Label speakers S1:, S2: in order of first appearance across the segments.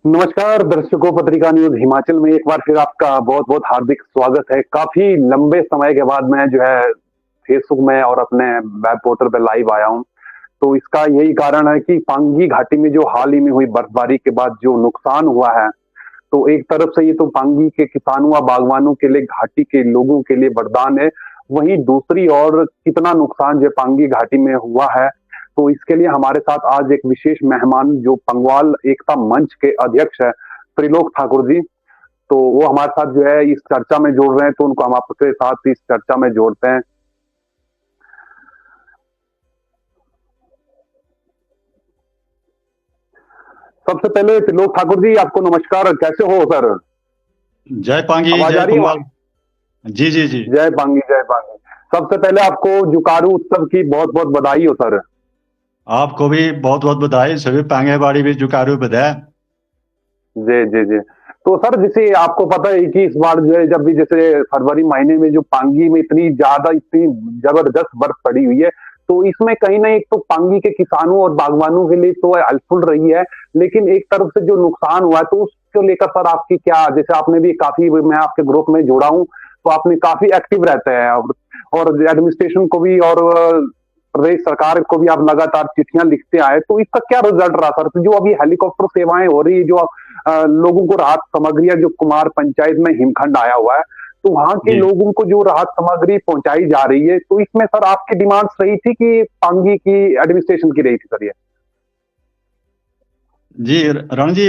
S1: नमस्कार दर्शकों, पत्रिका न्यूज हिमाचल में एक बार फिर आपका बहुत बहुत हार्दिक स्वागत है। काफी लंबे समय के बाद मैं जो है फेसबुक में और अपने वेब पोर्टल पे लाइव आया हूं। तो इसका यही कारण है कि पांगी घाटी में जो हाल ही में हुई बर्फबारी के बाद जो नुकसान हुआ है, तो एक तरफ से ये तो पांगी के किसानों व बागवानों के लिए, घाटी के लोगों के लिए वरदान है। वहीं दूसरी ओर कितना नुकसान जो पांगी घाटी में हुआ है, तो इसके लिए हमारे साथ आज एक विशेष मेहमान जो पंगवाल एकता मंच के अध्यक्ष है त्रिलोक ठाकुर जी, तो वो हमारे साथ जो है इस चर्चा में जोड़ रहे हैं। तो उनको हम आपके साथ इस चर्चा में जोड़ते हैं। सबसे पहले त्रिलोक ठाकुर जी, आपको नमस्कार। कैसे हो सर?
S2: जय पांगी, जय पंगवाल। जी जी जी,
S1: जय पांगी, जय पांगी। सबसे पहले आपको जुकारू उत्सव की बहुत बहुत बधाई हो सर।
S2: आपको भी बहुत बहुत बधाई। सभी पांगेबाड़ी भी जुकारू बधाई।
S1: जी जी जी। तो सर, जैसे आपको पता है कि इस बार जो है, जब भी जैसे फरवरी महीने में जो पांगी में इतनी जबरदस्त बर्फ पड़ी हुई है, तो इसमें कहीं ना एक तो पांगी के किसानों और बागवानों के लिए तो हेल्पफुल रही है, लेकिन एक तरफ से जो नुकसान हुआ है तो उसको लेकर सर आपकी क्या, जैसे आपने भी काफी, मैं आपके ग्रुप में जुड़ा हूँ, तो आपने काफी एक्टिव रहते हैं और एडमिनिस्ट्रेशन को भी और प्रदेश सरकार को भी आप लगातार चिट्ठियां लिखते आए, तो इसका क्या रिजल्ट रहा सर? तो जो अभी हेलीकॉप्टर सेवाएं हो रही है, जो लोगों को राहत सामग्रियां, जो कुमार पंचायत में हिमखंड आया हुआ है, तो वहां के लोगों को जो राहत सामग्री पहुंचाई जा रही है, तो इसमें सर आपकी डिमांड सही थी कि पांगी की एडमिनिस्ट्रेशन की रही थी सर? ये
S2: जी रणजी,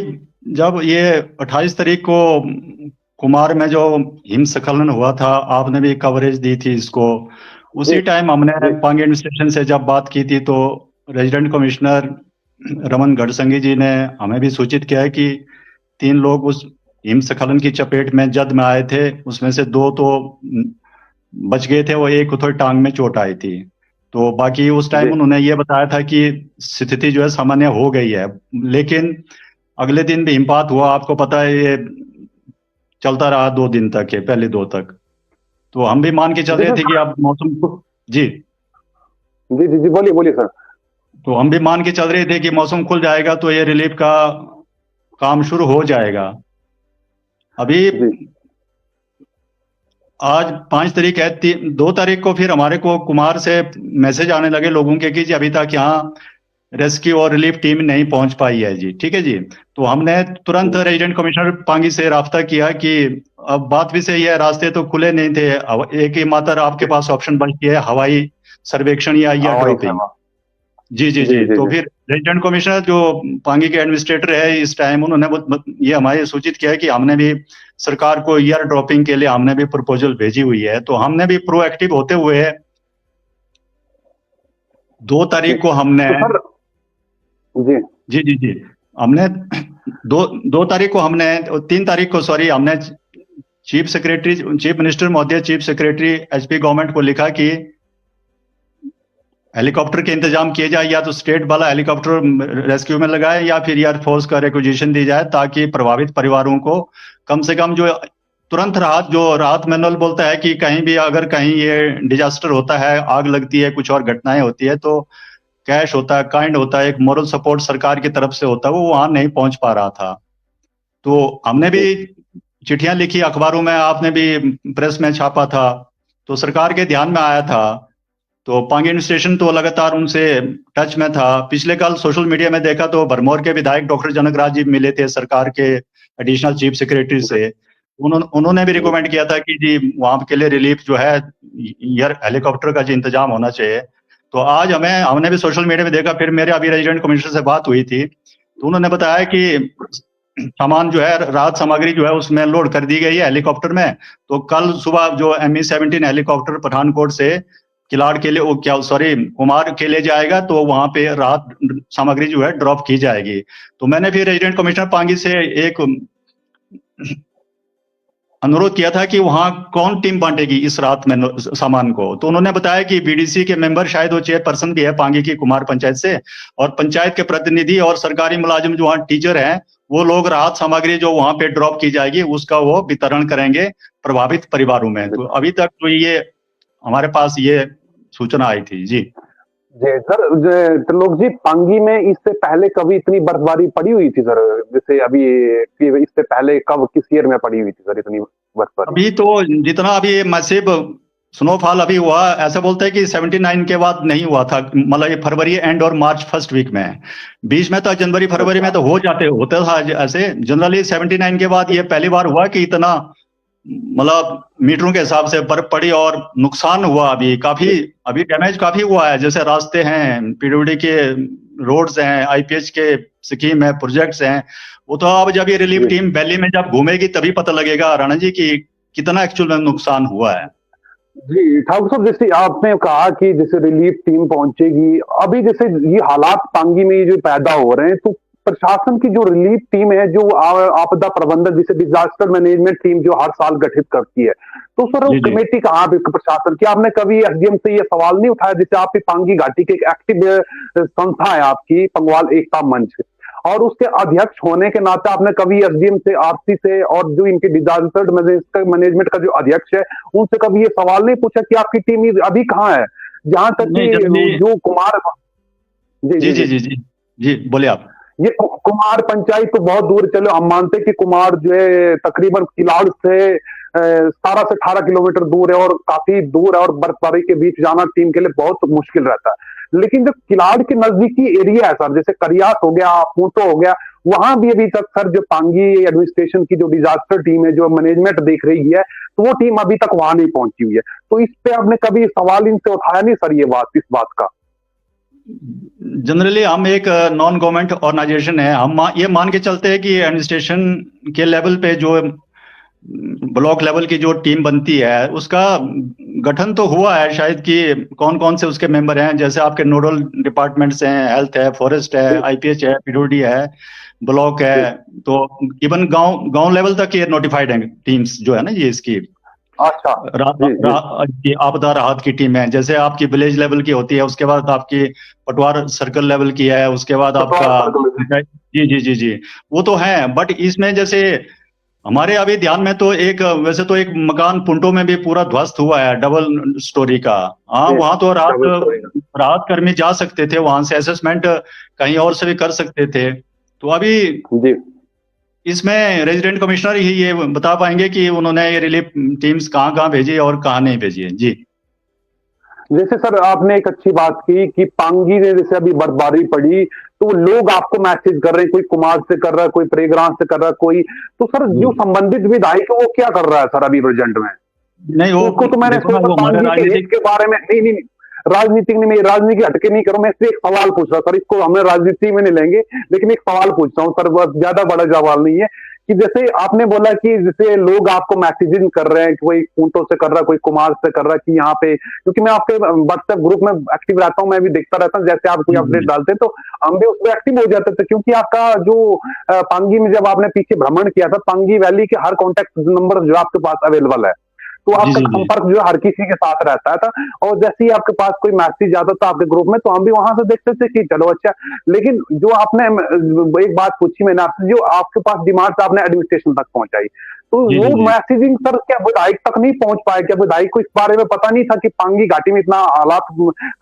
S2: जब ये 28 तारीख को कुमार में जो हिमस्खलन हुआ था, आपने भी कवरेज दी थी इसको। उसी टाइम हमने पांगी एडमिनिस्ट्रेशन से जब बात की थी, तो रेजिडेंट कमिश्नर रमन गढ़संगी जी ने हमें भी सूचित किया है कि 3 लोग उस हिमस्खलन की चपेट में जद में आए थे। उसमें से 2 तो बच गए थे, वो एक को थोड़ी टांग में चोट आई थी। तो बाकी उस टाइम उन्होंने ये बताया था कि स्थिति जो है सामान्य हो गई है। लेकिन अगले दिन भी हिमपात हुआ, आपको पता है, ये चलता रहा 2 दिन तक, है पहले 2 तक। तो हम भी मान के चल रहे थे कि अब मौसम, जी
S1: जी जी जी, बोलिए बोलिए सर।
S2: तो हम भी मान के चल रहे थे कि मौसम खुल जाएगा तो ये रिलीफ का काम शुरू हो जाएगा। अभी आज 5 तारीख है, 2 तारीख को फिर हमारे को कुमार से मैसेज आने लगे लोगों के कि जी अभी तक यहाँ रेस्क्यू और रिलीफ टीम नहीं पहुंच पाई है जी। ठीक है जी। तो हमने तुरंत रेजिडेंट कमिश्नर पांगी से राब्ता किया कि अब बात भी सही है, रास्ते तो खुले नहीं थे, एक ही मात्र आपके पास ऑप्शन बचती है, हवाई सर्वेक्षण या ड्रॉपिंग। जी जी जी। तो फिर रेजिडेंट कमिश्नर जो पांगी के एडमिनिस्ट्रेटर है इस टाइम, उन्होंने ये हमारे सूचित किया है कि हमने भी सरकार को ईयर ड्रॉपिंग के लिए हमने भी प्रपोजल भेजी हुई है। तो हमने भी प्रोएक्टिव होते हुए 2 तारीख को हमने जी जी जी जी हमने 2 तारीख को हमने 3 तारीख को सॉरी, हमने चीफ मिनिस्टर महोदय, चीफ सेक्रेटरी एचपी गवर्नमेंट को लिखा कि हेलीकॉप्टर के इंतजाम किए जाए, या तो स्टेट वाला हेलीकॉप्टर रेस्क्यू में लगाए या फिर एयरफोर्स का रिक्विजिशन दी जाए, ताकि प्रभावित परिवारों को कम से कम जो तुरंत राहत, जो राहत मैनुअल बोलता है कि कहीं भी अगर कहीं ये डिजास्टर होता है, आग लगती है, कुछ और घटनाएं होती है, तो कैश होता है, काइंड होता है, एक मोरल सपोर्ट सरकार की तरफ से होता है, वो वहां नहीं पहुंच पा रहा था। तो हमने भी चिट्ठियां लिखी अखबारों में, आपने भी प्रेस में छापा था, तो सरकार के ध्यान में आया था। तो पांगी एडमिनिस्ट्रेशन तो लगातार उनसे टच में था। पिछले कल सोशल मीडिया में देखा तो भरमौर के विधायक डॉक्टर जनक राज जी मिले थे सरकार के एडिशनल चीफ सेक्रेटरी से। उन्होंने भी रिकमेंड किया था कि जी वहां के लिए रिलीफ जो है एयर हेलीकॉप्टर का जो इंतजाम होना चाहिए। तो आज हमने भी सोशल मीडिया में देखा, फिर मेरे अभी रेजिडेंट कमिश्नर से बात हुई थी, तो उन्होंने बताया कि सामान जो है, राहत सामग्री जो है उसमें लोड कर दी गई है हेलीकॉप्टर में। तो कल सुबह जो ME-17 हेलीकॉप्टर पठानकोट से किलाड़ के लिए, कुमार के लिए जाएगा, तो वहां पे राहत सामग्री जो है ड्रॉप की जाएगी। तो मैंने फिर रेजिडेंट कमिश्नर पांगी से एक अनुरोध किया था कि वहां कौन टीम बांटेगी इस राहत में सामान को। तो उन्होंने बताया कि BDC के मेंबर, शायद वो चेयरपर्सन भी है पांगी की कुमार पंचायत से, और पंचायत के प्रतिनिधि और सरकारी मुलाजिम जो वहां टीचर हैं, वो लोग राहत सामग्री जो वहां पे ड्रॉप की जाएगी उसका वो वितरण करेंगे प्रभावित परिवारों में। तो अभी तक तो ये हमारे पास ये सूचना आई थी। जी
S1: जी सर, त्रिलोक जी, पांगी में इससे पहले कभी इतनी बर्फबारी पड़ी हुई थी सर? जैसे अभी इससे पहले कब, किस ईयर में पड़ी हुई थी सर इतनी बर्फबारी?
S2: अभी तो जितना अभी मैसिव स्नोफॉल अभी हुआ, ऐसा बोलते हैं कि 79 के बाद नहीं हुआ था, मतलब ये फरवरी एंड और मार्च फर्स्ट वीक में, बीच में तो जनवरी फरवरी में तो होता था ऐसे। जनरली 79 के बाद ये पहली बार हुआ कि इतना मतलब मीटरों के हिसाब से बर्फ पड़ी और नुकसान हुआ। अभी डैमेज काफी हुआ है, जैसे रास्ते हैं, PWD के रोड्स हैं, IPH के स्कीम है, प्रोजेक्ट्स हैं, वो तो अब जब ये रिलीफ टीम वैली में जब घूमेगी तभी पता लगेगा राणा जी कि कितना एक्चुअल में नुकसान हुआ है।
S1: जी ठाकुर साहब, जैसे आपने कहा कि जैसे रिलीफ टीम पहुंचेगी, अभी जैसे ये हालात पांगी में जो पैदा हो रहे हैं, तो प्रशासन की जो रिलीफ टीम है, जो आपदा प्रबंधन, जैसे डिजास्टर मैनेजमेंट टीम जो हर साल गठित करती है, तो सर वो कमेटी कहाँ पे प्रशासन की? आपने कभी SDM से ये सवाल नहीं उठाया? जैसे आपकी पांगी घाटी की एक एक्टिव संस्था है आपकी पंगवाल एकता मंच, और उसके अध्यक्ष होने के नाते आपने कभी SDM से, RC से, और जो इनके डिजास्टर मैनेजमेंट का जो अध्यक्ष है, उनसे कभी ये सवाल नहीं पूछा कि आपकी टीम अभी कहाँ है? जहां तक कि जो कुमार,
S2: जी बोले आप।
S1: ये कुमार पंचायत तो बहुत दूर, चलो हम मानते कि कुमार जो है तकरीबन किलाड़ से 17 से 18 किलोमीटर दूर है और काफी दूर है, और बर्फबारी के बीच जाना टीम के लिए बहुत मुश्किल रहता है। लेकिन जो किलाड़ के नजदीकी एरिया है सर, जैसे करियास हो गया, पूंटो हो गया, वहां भी अभी तक सर जो पांगी एडमिनिस्ट्रेशन की जो डिजास्टर टीम है, जो मैनेजमेंट देख रही है, तो वो टीम अभी तक वहां नहीं पहुंची हुई है। तो इस पे आपने कभी सवाल इनसे उठाया नहीं सर, इस बात का?
S2: जनरली हम एक नॉन गवर्नमेंट ऑर्गेनाइजेशन है, हम ये मान के चलते हैं कि एडमिनिस्ट्रेशन के लेवल पे जो ब्लॉक लेवल की जो टीम बनती है उसका गठन तो हुआ है शायद, कि कौन कौन से उसके मेंबर हैं, जैसे आपके नोडल डिपार्टमेंट्स हैं, हेल्थ है, फॉरेस्ट है, IPH है, PWD है, ब्लॉक है, तो इवन गांव लेवल तक ये नोटिफाइड है टीम्स जो है ना ये इसकी।
S1: अच्छा,
S2: आपदा राहत की टीम है, जैसे आपकी विलेज लेवल की होती है, उसके बाद आपकी पटवार सर्कल लेवल की है, उसके बाद आपका जी वो तो है। बट इसमें जैसे हमारे अभी ध्यान में तो वैसे तो एक मकान पुंटो में भी पूरा ध्वस्त हुआ है, डबल स्टोरी का। हाँ, वहां तो राहत कर्मी जा सकते थे, वहां से असेसमेंट कहीं और से भी कर सकते थे। तो अभी इसमें रेजिडेंट कमिश्नर ही ये बता पाएंगे कि उन्होंने ये रिलीफ टीम्स कहाँ कहाँ भेजी और कहाँ नहीं भेजी है। जी
S1: जैसे सर आपने एक अच्छी बात की कि पांगी में जैसे अभी बर्फबारी पड़ी, तो लोग आपको मैसेज कर रहे हैं, कोई कुमार से कर रहा है, कोई प्रेग्राम से कर रहा है, कोई, तो सर जो संबंधित विधायक है वो क्या कर रहा है सर अभी प्रेजेंट में?
S2: नहीं,
S1: उसको तो मैंने पांगी के हित के बारे में नहीं राजनीतिक नहीं, मैं राजनीति हटके नहीं करूं, मैं इससे एक सवाल पूछ रहा सर, इसको हमें राजनीति में नहीं लेंगे, लेकिन एक सवाल पूछता हूं सर, बस ज्यादा बड़ा सवाल नहीं है, कि जैसे आपने बोला कि जैसे लोग आपको मैसेजिंग कर रहे हैं कि कोई ऊंटों से कर रहा है, कोई कुमार से कर रहा है, कि यहाँ पे, क्योंकि मैं आपके व्हाट्सएप ग्रुप में एक्टिव रहता हूँ, मैं भी देखता रहता हूँ, जैसे आप कोई अपडेट डालते हैं तो हम भी उसमें एक्टिव हो जाते थे, क्योंकि आपका जो पांगी में जब आपने पीछे भ्रमण किया था, पांगी वैली के हर कॉन्टेक्ट नंबर जो आपके पास अवेलेबल है, तो
S2: जी
S1: आपका
S2: जी जी
S1: संपर्क जो है हर किसी के साथ रहता था। और जैसे ही आपके पास कोई मैसेज आता था आपके ग्रुप में, तो हम भी वहां से देखते थे कि चलो अच्छा। लेकिन जो आपने एक बात पूछी मैंने आपसे, जो आपके पास डिमांड्स आपने एडमिनिस्ट्रेशन तक पहुंचाई, तो
S2: जी
S1: वो
S2: जी जी
S1: मैसेजिंग सर क्या विधायक तक नहीं पहुंच पाया? क्या विधायक को इस बारे में पता नहीं था कि पांगी घाटी में इतना हालात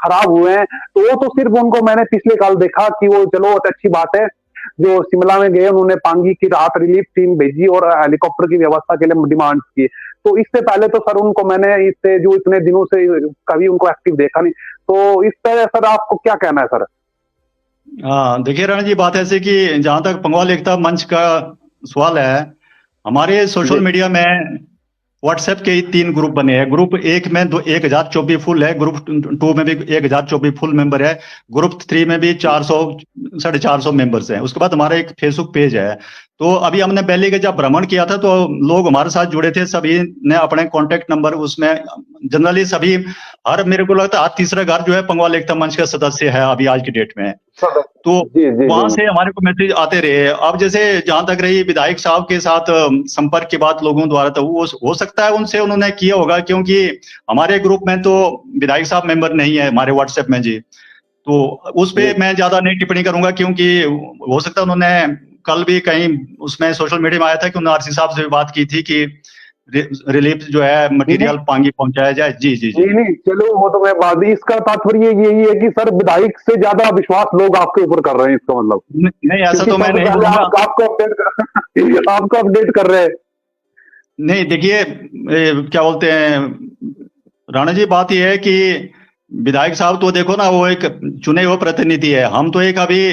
S1: खराब हुए हैं? तो वो तो सिर्फ उनको मैंने पिछले साल देखा कि वो चलो अच्छी बात है, जो शिमला में गए उन्होंने पांगी की राहत रिलीफ टीम भेजी और हेलीकॉप्टर की व्यवस्था के लिए डिमांड की। तो इससे पहले तो सर उनको मैंने इससे जो इतने दिनों से कभी उनको एक्टिव देखा नहीं। तो इस तरह सर आपको क्या कहना है सर?
S2: हाँ, देखिए राणा जी, बात ऐसी कि जहां तक पंगवाल एकता मंच का सवाल है, हमारे सोशल
S1: जी
S2: मीडिया में व्हाट्सएप के ही 3 ग्रुप बने हैं। ग्रुप 1 में 1024 फुल है, ग्रुप 2 में भी 1024 फुल मेंबर है, ग्रुप 3 में भी 400 450 मेंबर्स हैं। उसके बाद हमारा एक फेसबुक पेज है। तो अभी हमने पहले के जब भ्रमण किया था तो लोग हमारे साथ जुड़े थे, सभी ने अपने कॉन्टेक्ट नंबर उसमें जनरली सभी, हर मेरे को लगता है हर तीसरा घर जो है पंगवाल एकता मंच का सदस्य है अभी आज की डेट में।
S1: सर।
S2: तो
S1: जी जी
S2: वहां
S1: जी
S2: से हमारे को मैसेज आते रहे। अब जैसे जहां तक रही विधायक साहब के साथ संपर्क की बात लोगों द्वारा, तो वो हो सकता है उनसे उन्होंने किया होगा, क्योंकि हमारे ग्रुप में तो विधायक साहब मेंबर नहीं है हमारे व्हाट्सएप में जी। तो उस पे
S1: जी
S2: मैं ज्यादा नहीं टिप्पणी करूंगा, क्योंकि हो सकता है उन्होंने कल भी कहीं उसमें सोशल मीडिया में आया था कि उन्होंने आरसी साहब से भी बात की थी कि रिलीफ जो है
S1: जी। नहीं
S2: मटेरियल पांगी पहुंचाया जाए। जी जी जी।
S1: नहीं नहीं, चलो वो तो मैं बात, इसका तात्पर्य यही है कि सर विधायक से ज्यादा विश्वास लोग आपके ऊपर कर रहे हैं, इसका मतलब।
S2: नहीं, ऐसा
S1: क्योंकि
S2: तो मैं
S1: सबसे
S2: नहीं
S1: पहले
S2: बोलूंगा।
S1: आपको अपडेट कर आपको अपडेट कर रहे हैं।
S2: नहीं देखिए, क्या बोलते हैं राणा जी, बात यह है कि विधायक साहब तो देखो ना, वो एक चुने हुए प्रतिनिधि है। हम तो एक अभी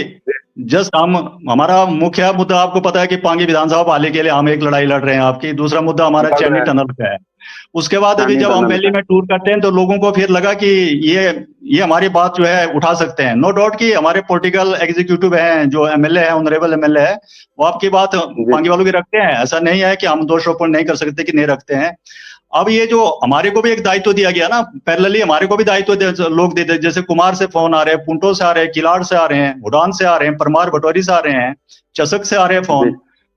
S2: जस्ट हम, हमारा मुख्य मुद्दा आपको पता है कि पांगी विधानसभा पाली के लिए हम एक लड़ाई लड़ रहे हैं आपकी, दूसरा मुद्दा हमारा
S1: लड़ रहे
S2: चैनी
S1: हैं
S2: टनल का है। उसके बाद अभी
S1: चाइनीज
S2: जब हम
S1: टनल
S2: दिल्ली
S1: का।
S2: में टूर करते हैं तो लोगों को फिर लगा कि ये ये हमारी बात जो है उठा सकते हैं। नो डाउट कि हमारे पॉलिटिकल एग्जीक्यूटिव हैं, जो एमएलए है, ऑनरेबल एमएलए है, वो आपकी बात
S1: जी
S2: पांगी वालों की रखते हैं। ऐसा नहीं है कि हम दोषारोपण नहीं कर सकते कि नहीं रखते हैं। अब ये जो हमारे को भी एक दायित्व दिया गया ना, पैरेलली हमारे को भी दायित्व लोग दे दे, जैसे कुमार से फोन आ रहे हैं, पुंटो से आ रहे हैं, किलाड़ से आ रहे हैं, उड़ान से आ रहे हैं, परमार भटोरी से आ रहे हैं, चसक से आ रहे हैं
S1: जी
S2: फोन।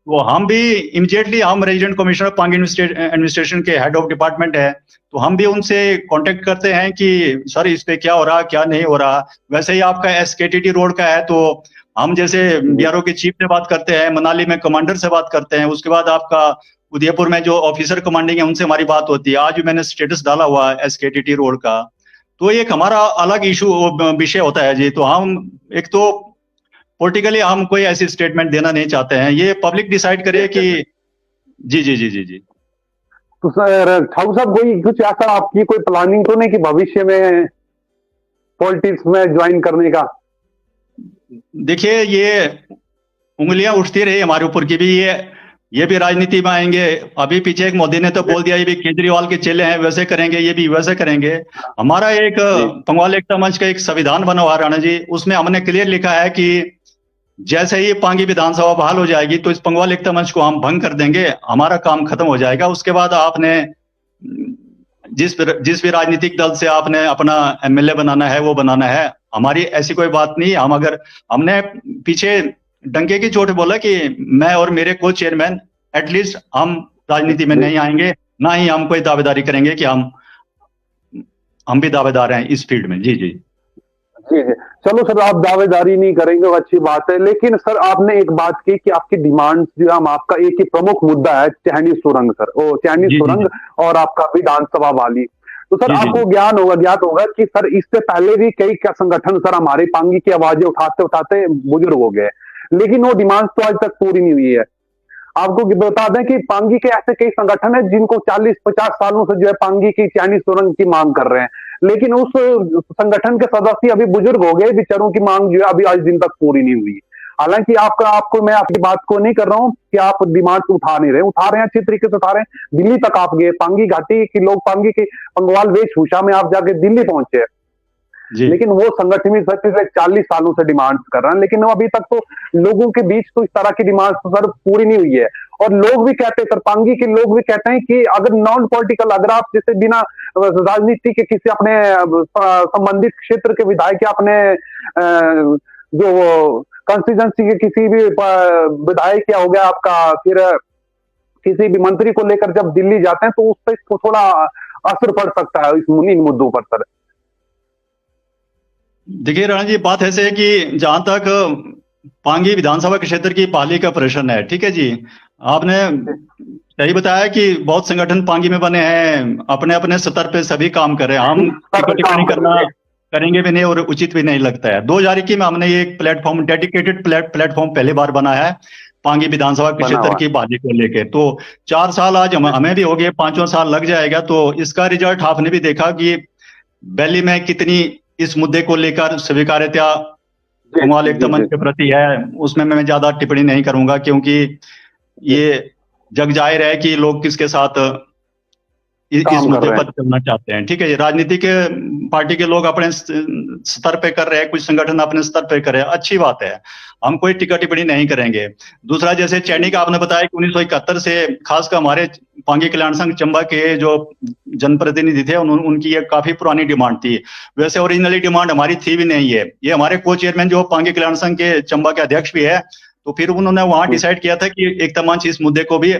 S2: तो हम भी इमीडिएटली, हम रेजिडेंट कमिश्नर पांगी एडमिनिस्ट्रेशन के हेड ऑफ डिपार्टमेंट है, तो हम भी उनसे कांटेक्ट करते हैं कि सर इस पे क्या हो रहा, क्या नहीं हो रहा। वैसे ही आपका एसकेटीटी रोड का है, तो हम जैसे
S1: जी
S2: बीआरओ के चीफ से बात करते हैं, मनाली में कमांडर से बात करते हैं, उसके बाद आपका उदयपुर में जो ऑफिसर कमांडिंग है उनसे हमारी बात होती है। आज भी मैंने स्टेटस डाला हुआ है एसकेटीटी रोड का। तो एक हमारा अलग इशू विषय होता है जी। तो हम एक तो पॉलिटिकली हम कोई ऐसी स्टेटमेंट देना नहीं चाहते हैं, ये पब्लिक डिसाइड करे कि। जी जी जी जी जी।
S1: तो सर ठाकुर साहब, कोई कुछ ऐसा आपकी कोई प्लानिंग तो नहीं कि भविष्य में पॉलिटिक्स में ज्वाइन करने का?
S2: देखिए, ये उंगलियां उठती रही हमारे ऊपर की भी, ये भी राजनीति में आएंगे। अभी पीछे एक मोदी ने तो बोल दिया ये भी केजरीवाल के चेले हैं, वैसे करेंगे, ये भी वैसे करेंगे। हमारा एक
S1: जी
S2: पंगवाल एकता मंच का एक संविधान बना हुआ है राणा जी, उसमें हमने क्लियर लिखा है कि जैसे ही पांगी विधानसभा बहाल हो जाएगी तो इस पंगवाल एकता मंच को हम भंग कर देंगे, हमारा काम खत्म हो जाएगा। उसके बाद आपने जिस भी राजनीतिक दल से आपने अपना एमएलए बनाना है वो बनाना है, हमारी ऐसी कोई बात नहीं। हम अगर, हमने पीछे डंके की चोट बोला कि मैं और मेरे को चेयरमैन एटलीस्ट हम राजनीति में
S1: जी
S2: नहीं आएंगे, ना ही हम कोई दावेदारी करेंगे कि हम भी दावेदार हैं इस फील्ड में। जी जी
S1: जी जी। चलो सर, आप दावेदारी नहीं करेंगे वो अच्छी बात है, लेकिन सर आपने एक बात की कि आपकी डिमांड जो है, हम आपका एक ही प्रमुख मुद्दा है चैनी सुरंग सर, ओ चैनी
S2: जी जी
S1: सुरंग और आपका विधानसभा वाली। तो सर
S2: जी जी
S1: आपको ज्ञात होगा कि सर इससे पहले भी कई क्या संगठन सर हमारे पांगी की आवाजें उठाते उठाते बुजुर्ग हो गए, लेकिन वो डिमांड तो आज तक पूरी नहीं हुई है। आपको बता दें कि पांगी के ऐसे कई संगठन है जिनको 40-50 सालों से जो है पांगी की चैनी सुरंग की मांग कर रहे हैं, लेकिन उस संगठन के सदस्य अभी बुजुर्ग हो गए, बेचारों की मांग जो है अभी आज दिन तक पूरी नहीं हुई। हालांकि आपको मैं आपकी बात को नहीं कर रहा हूं कि आप डिमांड उठा नहीं रहे, उठा रहे हैं, अच्छी तरीके से उठा रहे हैं। दिल्ली तक आप गए, पांगी घाटी के लोग, पांगी के पंगवाल वेशभूषा में आप जाके दिल्ली पहुंचे,
S2: जी
S1: लेकिन वो संगठन भी सर 40 सालों से डिमांड कर रहे हैं, लेकिन अभी तक तो लोगों के बीच तो इस तरह की डिमांड तो सर पूरी नहीं हुई है। और लोग भी कहते हैं सर, पांगी के लोग भी कहते हैं कि अगर नॉन पॉलिटिकल, अगर आप जैसे बिना राजनीति के किसी अपने संबंधित क्षेत्र के विधायक या अपने जो कंस्टिट्यूंसी के किसी भी विधायक या हो गया आपका, फिर किसी भी मंत्री को लेकर जब दिल्ली जाते हैं तो उस पर थोड़ा असर पड़ सकता है इन मुद्दों पर सर।
S2: देखिए राणा जी, बात ऐसे है कि जहां तक पांगी विधानसभा क्षेत्र की बहाली का प्रश्न है, ठीक है जी, आपने सही बताया कि बहुत संगठन पांगी में बने हैं, अपने अपने स्तर पे सभी काम कर रहे हैं। हम टिप्पणी करना करेंगे भी नहीं और उचित भी नहीं लगता है। 2021 में हमने ये एक प्लेटफॉर्म, डेडिकेटेड प्लेटफॉर्म पहली बार बना है पांगी विधानसभा क्षेत्र की बहाली को लेके। तो 4 साल आज हमें भी हो गए, 5वां साल लग जाएगा। तो इसका रिजल्ट आपने भी देखा कि वैली में कितनी इस मुद्दे को लेकर स्वीकार्यता कुमार एकता मंच के प्रति है। उसमें मैं ज्यादा टिप्पणी नहीं करूंगा, क्योंकि ये जग जाहिर है कि लोग किसके साथ इस मुद्दे पर चलना चाहते हैं। ठीक है, राजनीतिक पार्टी के लोग अपने स्तर पे कर रहे हैं, कुछ संगठन अपने स्तर पे कर रहे हैं, अच्छी बात है, हम कोई टिक्का टिप्पणी नहीं करेंगे। दूसरा, जैसे चैनी का आपने बताया कि 1971 से खासकर हमारे पांगी कल्याण संघ चंबा के जो जनप्रतिनिधि थे उनकी ये काफी पुरानी डिमांड थी। वैसे ओरिजिनली डिमांड हमारी थी भी नहीं है, ये हमारे को चेयरमैन जो पांगी कल्याण संघ के चंबा के अध्यक्ष भी है, तो फिर उन्होंने वहां डिसाइड किया था कि एकता मंच इस मुद्दे को भी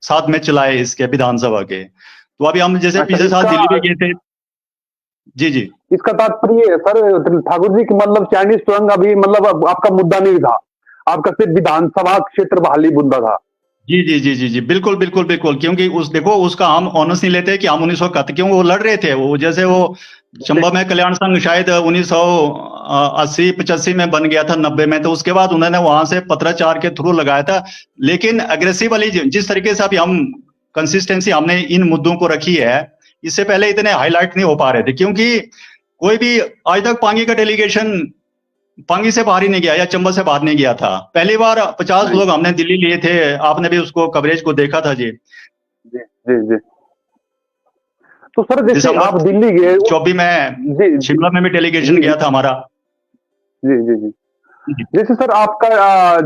S2: साथ में चलाए इसके विधानसभा के। तो अभी हम जैसे पिछले साल दिल्ली में गए थे। जी जी,
S1: इसका तात्पर्य सर ठाकुर जी की मतलब चाइनीज सुरंग अभी मतलब आपका मुद्दा नहीं था, आपका सिर्फ विधानसभा क्षेत्र बहाली मुद्दा था।
S2: जी जी जी जी जी, बिल्कुल बिल्कुल बिल्कुल, क्योंकि देखो उसका हम ऑनर्स नहीं लेते कि हम 1971, क्यों वो लड़ रहे थे, वो जैसे वो चंबा में कल्याण संघ शायद 1980-85 में बन गया था, 90 में, तो उसके बाद उन्होंने वहां से पत्राचार के थ्रू लगाया था। लेकिन अग्रेसिव वाली जिस तरीके से अभी हम कंसिस्टेंसी हमने इन मुद्दों को रखी है, इससे पहले इतने हाईलाइट नहीं हो पा रहे थे, क्योंकि कोई भी आज तक पांगी का डेलीगेशन पांगी से बाहर ही नहीं गया या चंबा से बाहर नहीं गया था। पहली बार 50 लोग हमने दिल्ली लिए थे, आपने भी उसको कवरेज को देखा था जी।
S1: जी जी जी। तो सर जैसे आप दिल्ली गए
S2: 24 में शिमला में भी डेलीगेशन गया था हमारा।
S1: जी जी जी। जैसे सर आपका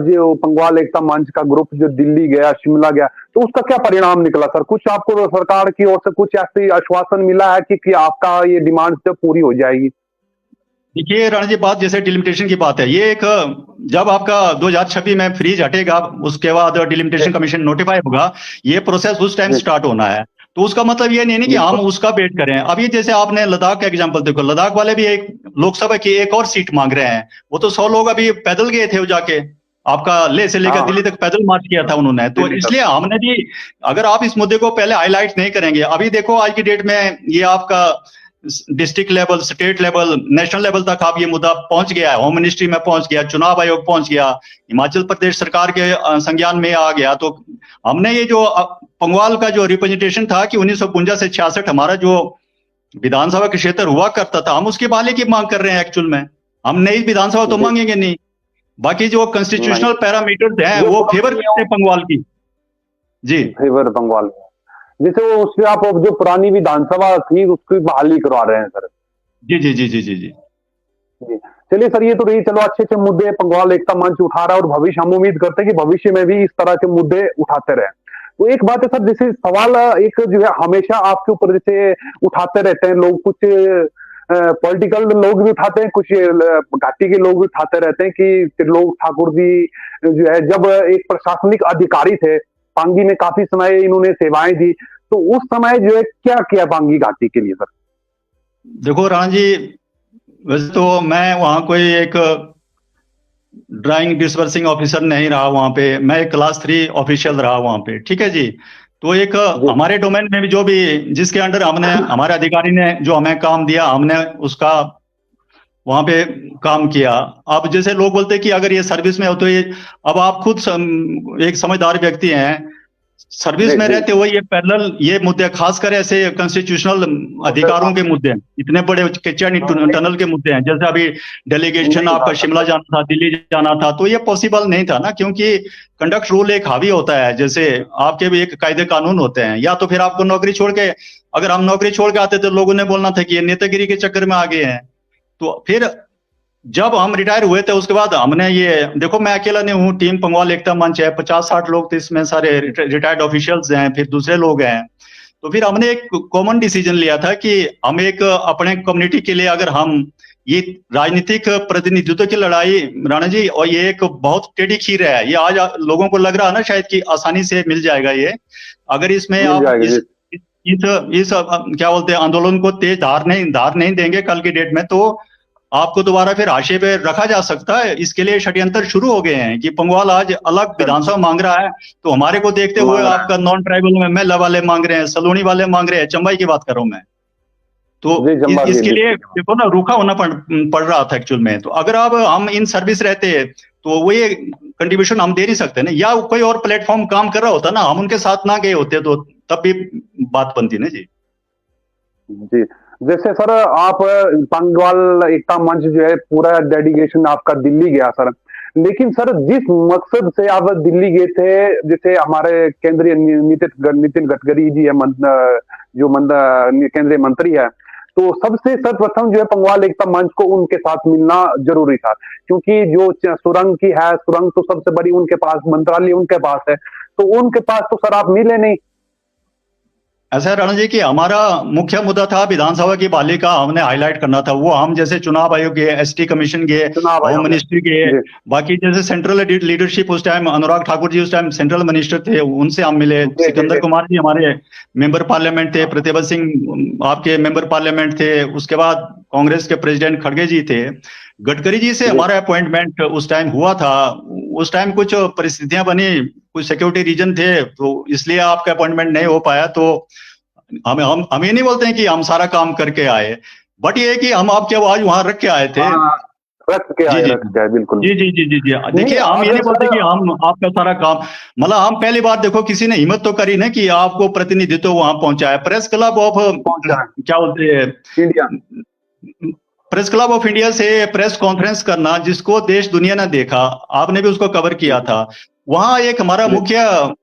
S1: जो पंगवाल एकता मंच का ग्रुप जो दिल्ली गया, शिमला गया, तो उसका क्या परिणाम निकला सर? कुछ आपको सरकार की ओर से कुछ ऐसी आश्वासन मिला है कि आपका ये डिमांड से पूरी हो जाएगी?
S2: देखिए राणा जी, बात जैसे डिलिमिटेशन की बात है, ये एक जब आपका 2026 में फ्रीज हटेगा, उसके बाद डिलिमिटेशन कमीशन नोटिफाई होगा, ये प्रोसेस उस टाइम स्टार्ट होना है। तो उसका मतलब ये नहीं कि हम उसका वेट करें। अभी जैसे आपने लद्दाख का एग्जांपल देखो, लद्दाख वाले भी एक लोकसभा की एक और सीट मांग रहे हैं। वो तो 100 लोग अभी पैदल गए थे, वो जाके आपका ले से लेकर दिल्ली तक पैदल मार्च किया था उन्होंने। तो इसलिए हमने भी, अगर आप इस मुद्दे को पहले हाईलाइट नहीं करेंगे, अभी देखो आज की डेट में ये आपका district level, state level, national level तक आप ये मुद्दा पहुंच गया है, होम मिनिस्ट्री में पहुंच गया, चुनाव आयोग पहुंच गया, हिमाचल प्रदेश सरकार के संज्ञान में आ गया। तो हमने ये जो पंगवाल का जो रिप्रेजेंटेशन था कि 1952 से 66 हमारा जो विधानसभा के क्षेत्र हुआ करता था, हम उसकी बहाली की मांग कर रहे हैं। एक्चुअल में हम नई विधानसभा तो मांगेंगे नहीं, बाकी जो कॉन्स्टिट्यूशनल पैरामीटर्स हैं वो फेवर करते हैं पंगवाल की। जी,
S1: फेवर पंगवाल, जैसे वो उसमें आप जो पुरानी विधानसभा थी उसकी बहाली करवा रहे हैं सर। जी
S2: जी जी जी जी जी
S1: जी। चलिए सर, ये तो रही, चलो अच्छे अच्छे मुद्दे पंगवाल एकता मंच उठा रहा है और भविष्य हम उम्मीद करते हैं कि भविष्य में भी इस तरह के मुद्दे उठाते रहे। तो एक बात है सर, जैसे सवाल एक जो है हमेशा आपके ऊपर जैसे उठाते रहते हैं लोग, कुछ पॉलिटिकल लोग भी उठाते हैं, कुछ घाटी के लोग भी उठाते रहते हैं कि त्रिलोक ठाकुर जी जो है जब एक प्रशासनिक अधिकारी थे, पांगी में काफी समय इन्होंने सेवाएं दी, तो उस समय जो है क्या किया पांगी घाटी के लिए सर?
S2: देखो राणा जी, वैसे तो मैं वहां कोई एक ड्राइंग डिस्बर्सिंग ऑफिसर नहीं रहा वहां पे, मैं एक क्लास 3 ऑफिशियल रहा वहां पे, ठीक है जी। तो एक हमारे डोमेन में भी जो भी जिसके अंडर हमने, हमारे अधिकारी ने जो हमें काम दिया, हमने उसका वहां पे काम किया। अब जैसे लोग बोलते हैं कि अगर ये सर्विस में हो तो ये, अब आप खुद एक समझदार व्यक्ति हैं, सर्विस में रहते हुए ये पैरेलल ये मुद्दे, खासकर ऐसे कॉन्स्टिट्यूशनल अधिकारों के मुद्दे हैं, इतने बड़े चैनी टनल के मुद्दे हैं, जैसे अभी डेलीगेशन आपका शिमला जाना था, दिल्ली जाना था, तो ये पॉसिबल नहीं था ना, क्योंकि कंडक्ट रूल एक हावी होता है, जैसे आपके भी एक कायदे कानून होते हैं। या तो फिर आपको नौकरी छोड़ के, अगर हम नौकरी छोड़ के आते तो लोगों ने बोलना था कि ये नेतागिरी के चक्कर में आ गए हैं। तो फिर जब हम रिटायर हुए थे उसके बाद हमने ये, देखो मैं अकेला नहीं हूँ, टीम पंगवाल एकता मंच है, 50-60 लोग थे इसमें, सारे रिटायर्ड ऑफिशियल्स हैं, फिर दूसरे लोग हैं। तो फिर हमने एक कॉमन डिसीजन लिया था कि हम एक अपने कम्युनिटी के लिए अगर हम ये राजनीतिक प्रतिनिधित्व की लड़ाई राणा जी, और ये एक बहुत टेढ़ी खीर है। ये आज लोगों को लग रहा है ना शायद कि आसानी से मिल जाएगा ये, अगर इसमें
S1: मिल
S2: आप
S1: जाएगा जी।
S2: इस क्या बोलते हैं आंदोलन को तेज धार नहीं देंगे कल की डेट में, तो आपको दोबारा फिर हाशिए पे रखा जा सकता है। इसके लिए षड्यंत्र शुरू हो गए हैं कि पंगवाल आज अलग विधानसभा मांग रहा है, तो हमारे को देखते हुए आपका नॉन ट्राइबल में महला वाले मांग रहे हैं, सलोनी वाले मांग रहे हैं, चंबाई की बात कर रहा हूं मैं। तो इसके लिए देखो ना रूखा होना पड़ रहा था एक्चुअल में। तो अगर अब हम इन सर्विस रहते तो वो ये कंट्रीब्यूशन हम दे नहीं सकते ना, या कोई और प्लेटफॉर्म काम कर रहा होता ना, हम उनके साथ ना गए होते तो तब भी बात बनती ना जी।
S1: जी, जैसे सर आप पंगवाल एकता मंच जो है पूरा डेडिकेशन आपका दिल्ली गया सर, लेकिन सर जिस मकसद से आप दिल्ली गए थे, जैसे हमारे केंद्रीय नितिन गडकरी जी है, जो केंद्रीय मंत्री है, तो सबसे सर्वप्रथम जो है पंगवाल एकता मंच को उनके साथ मिलना जरूरी था, क्योंकि जो सुरंग की है, सुरंग तो सबसे बड़ी उनके पास, मंत्रालय उनके पास है, तो उनके पास तो सर आप मिले नहीं।
S2: ऐसा है राणा जी कि हमारा मुख्य मुद्दा था विधानसभा की बहाली का, हमने हाईलाइट करना था। वो हम जैसे चुनाव आयोग गए, एसटी कमीशन गए, होम मिनिस्ट्री गए, बाकी जैसे सेंट्रल लीडरशिप उस टाइम अनुराग ठाकुर जी उस टाइम सेंट्रल मिनिस्टर थे, उनसे हम मिले। सिकंदर कुमार जी हमारे मेंबर पार्लियामेंट थे, प्रतिभा सिंह आपके मेंबर पार्लियामेंट थे, उसके बाद कांग्रेस के प्रेसिडेंट खड़गे जी थे, गडकरी जी से हमारा अपॉइंटमेंट उस टाइम हुआ था। उस टाइम कुछ परिस्थितियां बनी, कुछ सिक्योरिटी रीजन थे, तो इसलिए आपका अपॉइंटमेंट नहीं हो पाया। तो हम ये नहीं बोलते हैं कि हम सारा काम करके आए, बट ये है कि हम आपकी आवाज वहां रख के आए थे।
S1: रख के आए बिल्कुल।
S2: जी जी जी जी जी देखिए, हम ये नहीं बोलते कि हम आपका सारा काम, मतलब हम पहली बार देखो किसी ने हिम्मत तो करी ना कि आपको प्रतिनिधित्व वहां पहुंचाया। प्रेस क्लब ऑफ क्या बोलते हैं India, press club of India से प्रेस कॉन्फ्रेंस करना, जिसको देश दुनिया ने देखा, आपने भी उसको कवर किया था। वहां एक हमारा मुख्य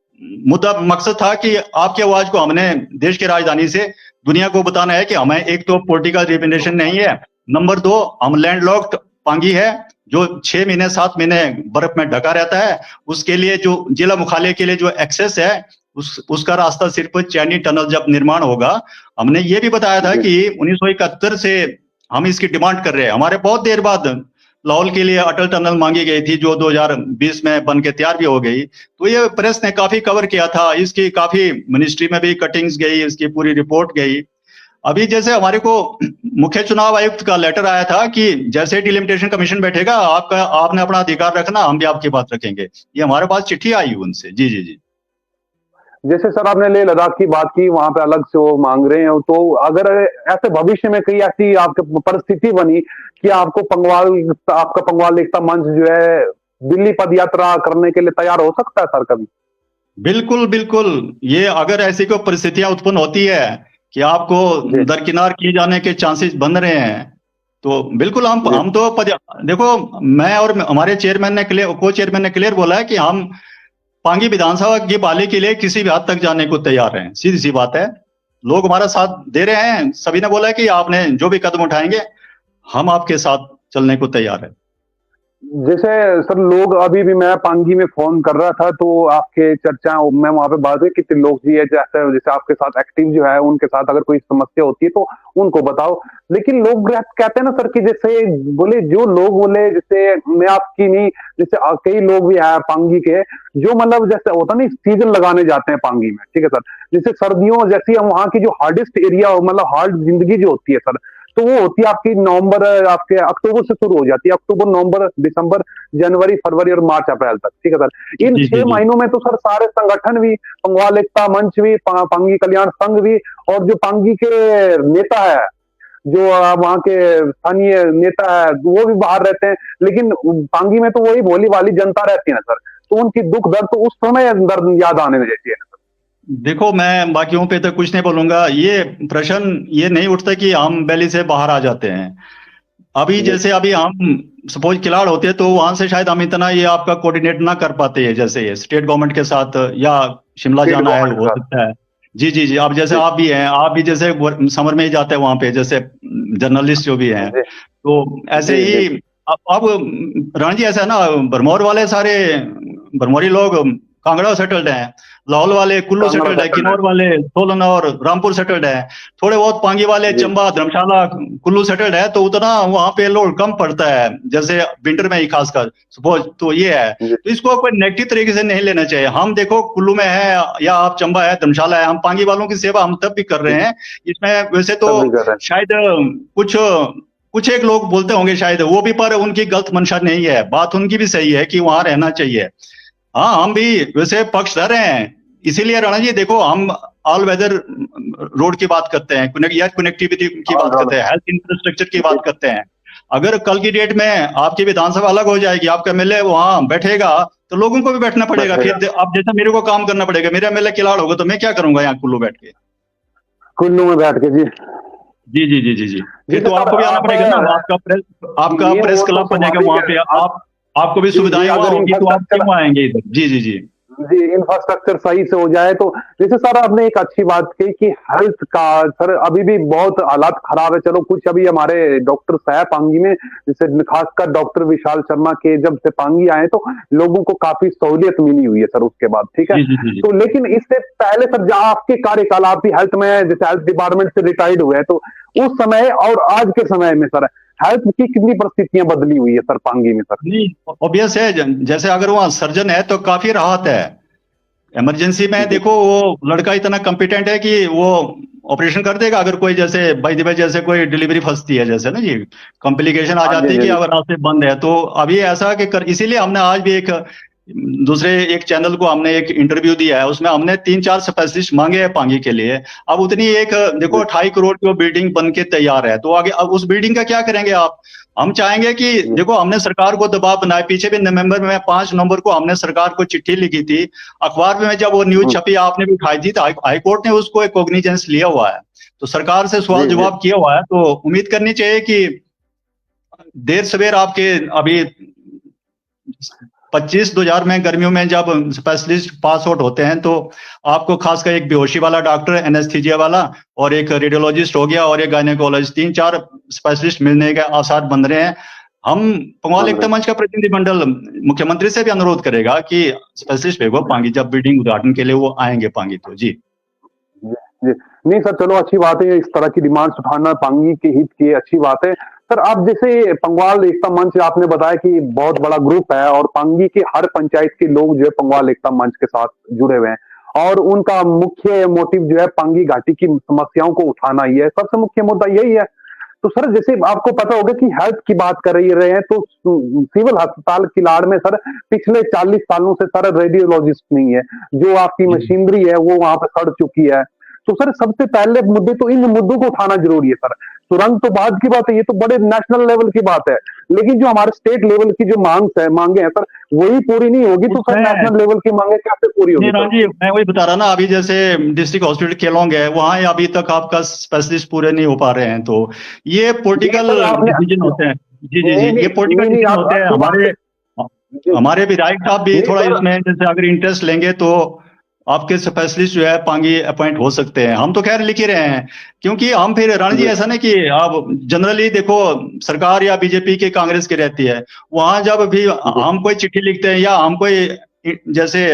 S2: मुद्दा मकसद था कि आपकी आवाज को हमने देश की राजधानी से दुनिया को बताना है कि हमें एक तो पॉलिटिकल रिप्रेजेंटेशन नहीं है, नंबर 2 हम लैंडलॉक्ड पांगी है जो 6 महीने 7 महीने बर्फ में ढका रहता है। उसके लिए जो जिला मुख्यालय के लिए जो एक्सेस है उसका रास्ता सिर्फ चैनी टनल जब निर्माण होगा। हमने ये भी बताया था कि 1971 से हम इसकी डिमांड कर रहे हैं। हमारे बहुत देर बाद लाहौल के लिए अटल टनल मांगी गई थी जो 2020 में बन के तैयार भी हो गई। तो ये प्रेस ने काफी कवर किया था, इसकी काफी मिनिस्ट्री में भी कटिंग्स गई, इसकी पूरी रिपोर्ट गई। अभी जैसे हमारे को मुख्य चुनाव आयुक्त का लेटर आया था कि जैसे डिलिमिटेशन कमीशन बैठेगा आपने अपना अधिकार रखना, हम भी आपकी बात रखेंगे। ये हमारे पास चिट्ठी आई उनसे। जी जी जी।
S1: जैसे सर आपने लेह लद्दाख की बात की, वहां पे अलग से वो मांग रहे हैं, तो अगर ऐसे भविष्य में कई ऐसी आपके परिस्थिति बनी कि आपका पंगवाल एकता मंच जो है दिल्ली पद यात्रा करने के लिए तैयार हो सकता है सर कभी?
S2: बिल्कुल बिल्कुल, ये अगर ऐसी कोई परिस्थितियां उत्पन्न होती है कि आपको दरकिनार किए जाने के चांसेस बन रहे हैं, तो बिल्कुल हम तो देखो, मैं और हमारे चेयरमैन ने क्लियर बोला है कि हम पांगी विधानसभा की बहाली के लिए किसी भी हद तक जाने को तैयार हैं। सीधी सी बात है, लोग हमारा साथ दे रहे हैं, सभी ने बोला है कि आपने जो भी कदम उठाएंगे हम आपके साथ चलने को तैयार है।
S1: जैसे सर लोग अभी भी, मैं पांगी में फोन कर रहा था तो आपके चर्चा मैं वहां पे बात हुई कितने लोग जी है जैसे आपके साथ एक्टिव जो है, उनके साथ अगर कोई समस्या होती है तो उनको बताओ। लेकिन लोग कहते हैं ना सर कि जैसे बोले जो लोग बोले, जैसे मैं आपकी नहीं, जैसे कई लोग भी है पांगी के जो मतलब जैसे होता नहीं सीजन लगाने जाते हैं पांगी में, ठीक है सर, जैसे सर्दियों जैसी हम वहाँ की जो हार्डेस्ट एरिया मतलब हार्ड जिंदगी जो होती है सर, तो वो होती है आपकी नवंबर, आपके अक्टूबर से शुरू हो जाती है, अक्टूबर नवंबर दिसंबर जनवरी फरवरी और मार्च अप्रैल तक, ठीक है सर। इन 6 महीनों में तो सर सारे संगठन भी, पंगवाल एकता मंच भी, पांगी कल्याण संघ भी, और जो पांगी के नेता है, जो वहाँ के स्थानीय नेता है, वो भी बाहर रहते हैं, लेकिन पांगी में तो वही भोली वाली जनता रहती है ना सर, तो उनकी दुख दर्द तो उस समय दर्द याद आने जैसी है।
S2: देखो, मैं बाकियों पे तो कुछ नहीं बोलूंगा। ये प्रश्न ये नहीं उठता कि हम वैली से बाहर आ जाते हैं। अभी जैसे अभी हम सपोज किलाड़ होते हैं तो वहां से शायद हम इतना ये आपका कोऑर्डिनेट ना कर पाते हैं जैसे स्टेट गवर्नमेंट के साथ, या शिमला जाना है हो सकता है। जी जी जी, अब जैसे आप भी हैं, आप भी जैसे समर में ही जाते हैं वहां पे, जैसे जर्नलिस्ट जो भी हैं, तो ऐसे ही अब रण जी ऐसा है ना, भरमौर वाले सारे भरमौरी लोग कांगड़ा सेटल्ड हैं, लाहौल वाले कुल्लू सेटल्ड है, किन्नौर वाले सोलन और रामपुर सेटल्ड है, थोड़े बहुत पांगी वाले चंबा धर्मशाला कुल्लू सेटल्ड है, तो उतना वहां पे लोड कम पड़ता है, जैसे विंटर में ही खासकर सपोज। तो ये है, तो इसको कोई नेगेटिव तरीके से नहीं लेना चाहिए। हम देखो कुल्लू में है या आप चंबा है धर्मशाला है, हम पांगी वालों की सेवा हम तब भी कर रहे हैं। इसमें वैसे तो शायद कुछ एक लोग बोलते होंगे शायद वो भी, पर उनकी गलत मंशा नहीं है, बात उनकी भी सही है कि वहां रहना चाहिए। हाँ, हम भी वैसे पक्षधर हैं, इसीलिए राणा जी देखो हम ऑल वेदर रोड की बात करते हैं, कनेक्टिविटी की बात करते हैं, हेल्थ इंफ्रास्ट्रक्चर की बात करते हैं। अगर कल की डेट में आपकी विधानसभा अलग हो जाएगी, आपका एमएलए वहां बैठेगा तो लोगों को भी बैठना पड़ेगा, फिर अब जैसा मेरे को काम करना पड़ेगा, मेरा एमएलए किलाड़ होगा तो मैं क्या करूंगा यहाँ कुल्लू बैठ के,
S1: कुल्लू में बैठ के। जी
S2: जी जी जी जी जी फिर तो आपको भी आना पड़ेगा ना, आपका प्रेस क्लब बनेगा वहां पे, आपको भी सुविधाएं वहां होंगी, तो आप क्यों आएंगे इधर। जी जी जी
S1: जी, इंफ्रास्ट्रक्चर सही से हो जाए तो। जैसे सर आपने एक अच्छी बात कही कि हेल्थ का सर अभी भी बहुत हालात खराब है। चलो कुछ अभी हमारे डॉक्टर है पांगी में, जैसे खासकर डॉक्टर विशाल शर्मा के जब से पांगी आए तो लोगों को काफी सहूलियत मिली हुई है सर उसके बाद, ठीक है। तो लेकिन इससे पहले सर जहाँ आपके कार्यकाल, आप भी हेल्थ में जैसे हेल्थ डिपार्टमेंट से रिटायर्ड हुए, तो उस समय और आज के समय में सर हेल्थ की कितनी परिस्थितियां बदली हुई है सर पांगी में सर?
S2: नहीं, ऑब्वियस है, जैसे अगर वहाँ सर्जन है तो काफी राहत है। इमरजेंसी में देखो वो लड़का इतना कॉम्पिटेंट है कि वो ऑपरेशन कर देगा, अगर कोई जैसे बाई द वे जैसे कोई डिलीवरी फंसती है जैसे ना जी, कॉम्प्लिकेशन आ जाती है कि अगर रास्ते बंद है, तो अभी ऐसा कि इसीलिए हमने आज भी दूसरे एक चैनल को हमने एक इंटरव्यू दिया है, उसमें हमने 3-4 स्पेशलिस्ट मांगे हैं पांगी के लिए। अब उतनी एक देखो 2.5 करोड़ की वो बिल्डिंग बन के तैयार है, तो आगे अब उस बिल्डिंग का क्या करेंगे आप? हम चाहेंगे कि देखो हमने सरकार को दबाव बनाया, पीछे भी नवंबर में 5 नवंबर को हमने सरकार को चिट्ठी लिखी थी, अखबार में जब वो न्यूज छपी आपने भी उठाई थी, तो हाईकोर्ट ने उसको एक कॉग्निजेंस लिया हुआ है, तो सरकार से सवाल जवाब किया हुआ है। तो उम्मीद करनी चाहिए कि देर सवेर आपके अभी 25-2000 में गर्मियों में जब स्पेशलिस्ट पास आउट होते हैं तो आपको खासकर एक बेहोशी वाला डॉक्टर, एनेस्थीसिया वाला और एक रेडियोलॉजिस्ट हो गया और एक गायनेकोलॉजिस्ट, 3-4 स्पेशलिस्ट मिलने के आसार बन रहे हैं। हम पंगवाल एकता मंच का प्रतिनिधिमंडल मुख्यमंत्री से भी अनुरोध करेगा कि स्पेशलिस्ट भेजो पांगी, जब बिल्डिंग उद्घाटन के लिए वो आएंगे पांगी। तो जी
S1: नहीं सर, चलो अच्छी बात है, इस तरह की डिमांड्स उठाना पांगी के हित की अच्छी बात है सर। आप जैसे पंगवाल एकता मंच आपने बताया कि बहुत बड़ा ग्रुप है और पांगी के हर पंचायत के लोग जो है पंगवाल एकता मंच के साथ जुड़े हुए हैं और उनका मुख्य मोटिव जो है पांगी घाटी की समस्याओं को उठाना ही है, सबसे मुख्य मुद्दा यही है। तो सर जैसे आपको पता होगा कि हेल्थ की बात कर रहे हैं तो सिविल अस्पताल किलाड़ में सर पिछले 40 सालों से सर रेडियोलॉजिस्ट नहीं है, जो आपकी मशीनरी है वो वहां पर सड़ चुकी है। तो सर सबसे पहले मुद्दे तो इन मुद्दों को उठाना जरूरी है सर। तुरंत तो बाद की बात है, ये तो बड़े नेशनल लेवल की बात है, लेकिन जो हमारे स्टेट लेवल की जो मांगे हैं सर वही पूरी नहीं होगी तो सर नेशनल लेवल की मांगे कैसे पूरी होगी?
S2: जी मैं वही बता रहा ना, अभी जैसे डिस्ट्रिक्ट हॉस्पिटल केलोंग है, वहां अभी तक आपका स्पेशलिस्ट पूरे नहीं हो पा रहे हैं, तो ये पॉलिटिकल डिसीजन होते हैं। जी जी जी, ये पॉलिटिकल डिसीजन होते हैं। हमारे विधायक साहब भी थोड़ा इसमें जैसे अगर इंटरेस्ट लेंगे तो आपके स्पेशलिस्ट जो है पांगी अपॉइंट हो सकते हैं। हम तो खैर लिख ही रहे हैं, क्योंकि हम फिर राणा जी ऐसा नहीं कि आप जनरली देखो सरकार या बीजेपी के कांग्रेस की रहती है, वहां जब भी हम कोई चिट्ठी लिखते हैं या हम कोई जैसे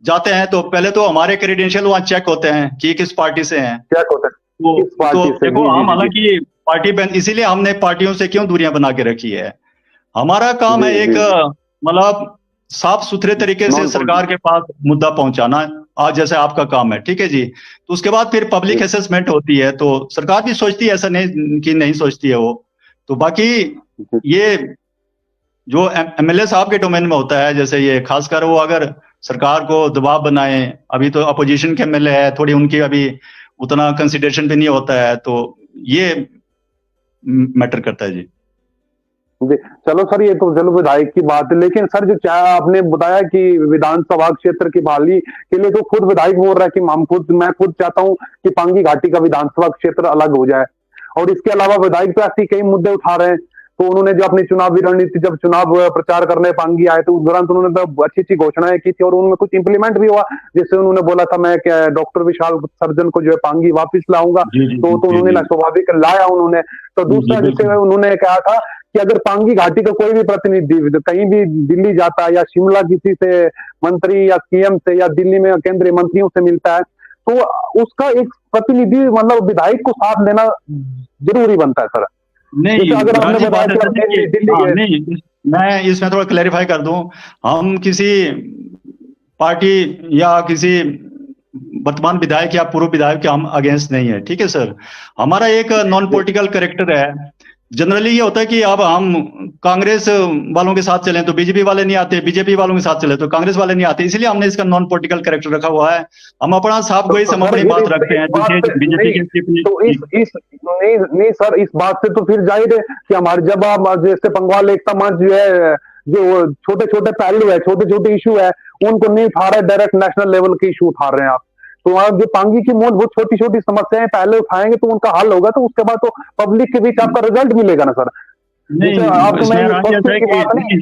S2: जाते हैं तो पहले तो हमारे क्रेडेंशियल वहां चेक होते हैं कि किस पार्टी से हैं,
S1: चेक होते हैं
S2: तो देखो हम हालांकि पार्टी बैंड, इसीलिए हमने पार्टियों से क्यों दूरियां बना के रखी है। हमारा काम है एक मतलब साफ सुथरे तरीके से सरकार के पास मुद्दा पहुंचाना, आज जैसे आपका काम है, ठीक है जी। तो उसके बाद फिर पब्लिक असेसमेंट होती है, तो सरकार भी सोचती है, ऐसा नहीं कि नहीं सोचती है वो। तो बाकी ये जो एमएलए साहब के डोमेन में होता है, जैसे ये खासकर वो अगर सरकार को दबाव बनाए, अभी तो अपोजिशन के एमएलए है, थोड़ी उनकी अभी उतना कंसिडरेशन भी नहीं होता है, तो ये मैटर करता है जी।
S1: चलो सर ये तो चलो विधायक की बात है, लेकिन सर जो आपने बताया कि विधानसभा क्षेत्र की बहाली के लिए तो खुद विधायक बोल रहा है कि मैं खुद चाहता हूं कि पांगी घाटी का विधानसभा क्षेत्र अलग हो जाए, और इसके अलावा विधायक तो ऐसे कई मुद्दे उठा रहे हैं। तो उन्होंने जो अपनी चुनावी रणनीति जब चुनाव प्रचार करने पांगी आए तो उस दौरान तो उन्होंने तो अच्छी अच्छी घोषणाएं की थी और उनमें कुछ इंप्लीमेंट भी हुआ। जैसे उन्होंने बोला था मैं डॉक्टर विशाल सर्जन को जो है पांगी वापिस लाऊंगा, तो उन्होंने स्वाभाविक लाया उन्होंने। तो दूसरा जैसे उन्होंने कहा था कि अगर पांगी घाटी का कोई भी प्रतिनिधि कहीं भी दिल्ली जाता है या शिमला किसी से मंत्री या सीएम से या दिल्ली में केंद्रीय मंत्रियों से मिलता है, तो उसका एक प्रतिनिधि मतलब विधायक को साथ लेना जरूरी बनता है सर।
S2: नहीं
S1: जैसे अगर
S2: राज
S1: आपने
S2: जी,
S1: बताया
S2: बात
S1: कि
S2: ऐसा
S1: आप
S2: नहीं कि
S1: दिल्ली
S2: हाँ
S1: गए।
S2: नहीं मैं इसमें थोड़ा क्लेरिफाई कर दूं। हम किसी पार्टी या किसी वर्तमान विधायक या पूर्व विधायक के हम अगेंस्ट नहीं है, ठीक है सर। हमारा एक नॉन पॉलिटिकल कैरेक्टर है। जनरली ये होता है कि अब हम कांग्रेस वालों के साथ चलें तो बीजेपी वाले नहीं आते, बीजेपी वालों के साथ चले तो कांग्रेस वाले नहीं आते, इसलिए हमने इसका नॉन पॉलिटिकल कैरेक्टर रखा हुआ है। हम अपना साफ गोई से हम
S1: सर
S2: अपनी बात रखते हैं,
S1: बात से
S2: बीजेपी
S1: नहीं, तो
S2: की
S1: इस नहीं नहीं सर, इस बात से तो फिर जाहिर है कि हमारे जब आप जैसे बंगाल एकता मंच जो है, जो छोटे छोटे पहलू है, छोटे छोटे इशू है, उनको नहीं उठा रहे, डायरेक्ट नेशनल लेवल के इशू उठा रहे हैं आप। तो वहाँ जो पांगी की मूल वो छोटी छोटी समस्याएं पहले उठाएंगे तो उनका हल होगा, तो उसके बाद तो पब्लिक के बीच आपका रिजल्ट मिलेगा ना सर। जैसे
S2: नहीं।
S1: आपको मैं
S2: इसमें
S1: ये
S2: रानी ऐसा
S1: सोचने
S2: है
S1: की
S2: कि
S1: बात नहीं।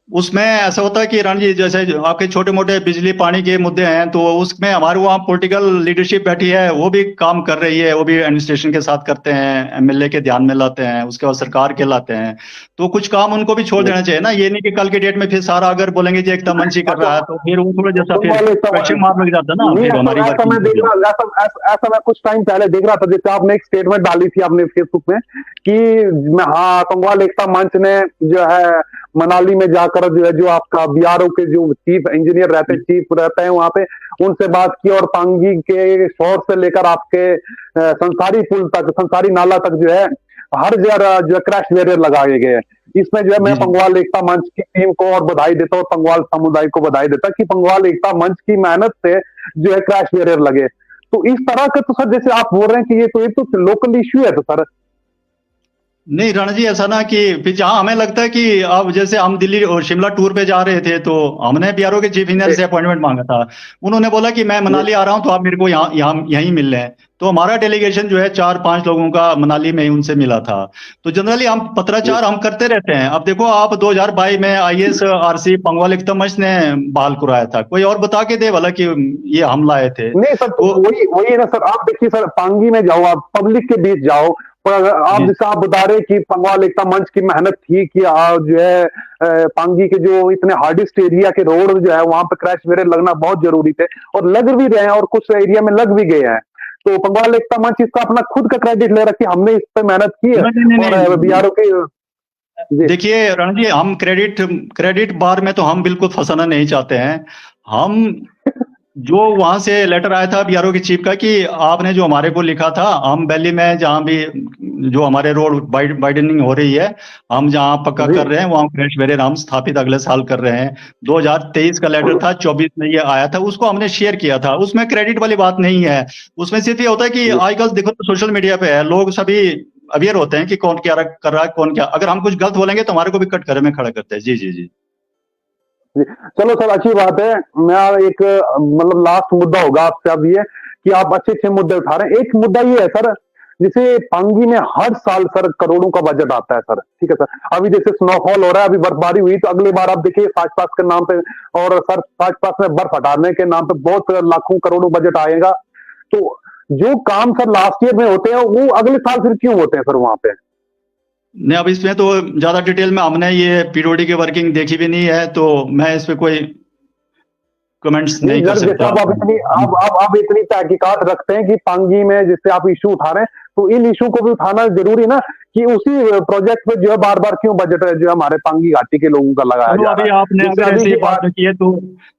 S2: उसमें ऐसा होता है कि रानी जी, जैसे जो आपके छोटे मोटे बिजली पानी के मुद्दे हैं तो उसमें हमारे वहाँ पॉलिटिकल लीडरशिप बैठी है, वो भी काम कर रही है, वो भी एडमिनिस्ट्रेशन के साथ करते हैं, एमएलए के ध्यान में लाते हैं, उसके बाद सरकार के लाते हैं। तो कुछ काम उनको भी छोड़ देना चाहिए ना, ये नहीं कि कल की डेट में फिर सारा अगर बोलेंगे जी एकता मंच ही कर रहा है तो फिर वो थोड़ा जैसा फिर
S1: बंगाल एकता
S2: क्वेश्चन मार्क लग जाता है ना
S1: नहीं,
S2: फिर
S1: ऐसा
S2: हमारी
S1: ऐसा मैं
S2: वर्किंग
S1: देख
S2: पे।
S1: रहा, ऐसा मैं कुछ टाइम पहले देख रहा था, जैसे आपने एक स्टेटमेंट डाली थी आपने फेसबुक में कि हाँ, बंगाल एकता मंच ने जो है मनाली में जाकर जो है, जो आपका बीआरओ के जो चीफ इंजीनियर रहते हैं, चीफ रहते हैं वहां पे, उनसे बात की और पांगी के शोर से लेकर आपके संसारी पुल तक, संसारी नाला तक जो है हर जगह जो है क्रैश बैरियर लगाए गए हैं। इसमें जो है मैं
S2: जी जी।
S1: बंगाल एकता मंच की टीम को और बधाई देता हूँ, बंगाल समुदाय को बधाई देता कि बंगाल एकता मंच की मेहनत से जो है क्रैश बैरियर लगे। तो इस तरह का तो सर, जैसे आप बोल रहे हैं कि ये तो लोकल इश्यू है, तो सर
S2: नहीं राणा जी, ऐसा ना कि फिर जहां हमें लगता है कि अब जैसे हम दिल्ली और शिमला टूर पे जा रहे थे तो हमने बीआरओ के चीफ इंजीनियर
S1: जी,
S2: से अपॉइंटमेंट मांगा था। उन्होंने बोला कि मैं
S1: जी,
S2: मनाली आ रहा हूं तो आप मेरे को यहाँ यहाँ यहीं मिल लें। तो हमारा डेलीगेशन जो है 4-5 लोगों का मनाली में ही उनसे मिला था। तो जनरली हम
S1: जी।
S2: पत्राचार हम करते रहते हैं। अब देखो आप 2022 में आईएएस आरसी पंगवाल एकता मंच ने बहाल कराया था, कोई और बता के दे वाला कि ये हम लाए थे
S1: नहीं सर, तो
S2: तो।
S1: वही वही है ना सर, आप देखिए सर, पांगी में जाओ, आप पब्लिक के बीच जाओ, पर आप
S2: जी
S1: जैसे आप बता रहे कि बंगाल एकता मंच की मेहनत थी कि जो है पांगी के जो इतने हार्डेस्ट एरिया के रोड जो है वहां पे क्रैश बैरियर लगना बहुत जरूरी थे, और लग भी रहे हैं, और कुछ एरिया में लग भी गए हैं। तो बंगाल एकता मंच इसका अपना खुद का क्रेडिट ले रहा कि हमने इस पे मेहनत की है,
S2: नहीं नहीं नहीं
S1: और
S2: नहीं।
S1: बीआरओ के। जी,
S2: देखिए रण जी, हम क्रेडिट क्रेडिट बार में तो हम बिल्कुल फंसाना नहीं चाहते हैं। हम जो वहां से लेटर आया था बीआरओ के चीफ का कि आपने जो हमारे को लिखा था, हम वैली में जहां भी जो हमारे रोड वाइडनिंग हो रही है, हम जहां पक्का
S1: जी,
S2: कर रहे हैं वहां क्रैश बैरियर हम स्थापित अगले साल कर रहे हैं। 2023 का लेटर था, 24 में ये आया था, उसको हमने शेयर किया था। उसमें क्रेडिट वाली बात नहीं है। उसमें सिर्फ ये होता है कि
S1: जी।
S2: आजकल देखो तो सोशल मीडिया पे है, लोग सभी अवेयर होते हैं कि कौन क्या कर रहा है, कौन क्या, अगर हम कुछ गलत बोलेंगे तो हमारे को भी कट करे में खड़ा करते हैं। जी जी जी।
S1: जी, चलो सर, अच्छी बात है। मैं एक मतलब लास्ट मुद्दा होगा आपसे अब ये कि आप अच्छे अच्छे मुद्दे उठा रहे हैं। एक मुद्दा ये है सर, जैसे पांगी में हर साल सर करोड़ों का बजट आता है सर, ठीक है सर। अभी जैसे स्नोफॉल हो रहा है, अभी बर्फबारी हुई, तो अगली बार आप देखिए साच पास के नाम पे, और सर साच पास में बर्फ हटाने के नाम पे बहुत लाखों करोड़ों बजट आएगा। तो जो काम सर लास्ट ईयर में होते हैं वो अगले साल फिर क्यों होते हैं सर वहां पे?
S2: नहीं, अब इसमें तो ज्यादा डिटेल में हमने ये पीडोडी की वर्किंग देखी भी नहीं है, तो मैं इस पे कोई कमेंट्स
S1: नहीं
S2: नहीं कर
S1: सर, जैसे
S2: सकता।
S1: आप इतनी आप इतनी तहकीकात रखते हैं कि पांगी में जिससे आप इशू उठा रहे हैं, तो इन इशू को भी उठाना जरूरी ना, कि उसी प्रोजेक्ट पे जो है बार बार क्यों बजट जो है हमारे पांगी घाटी के लोगों का लगाया
S2: चलो
S1: जा रहा
S2: अभी
S1: है।
S2: आपने
S1: जैसे
S2: अगर
S1: अभी
S2: ऐसी
S1: की
S2: बात रखी है तो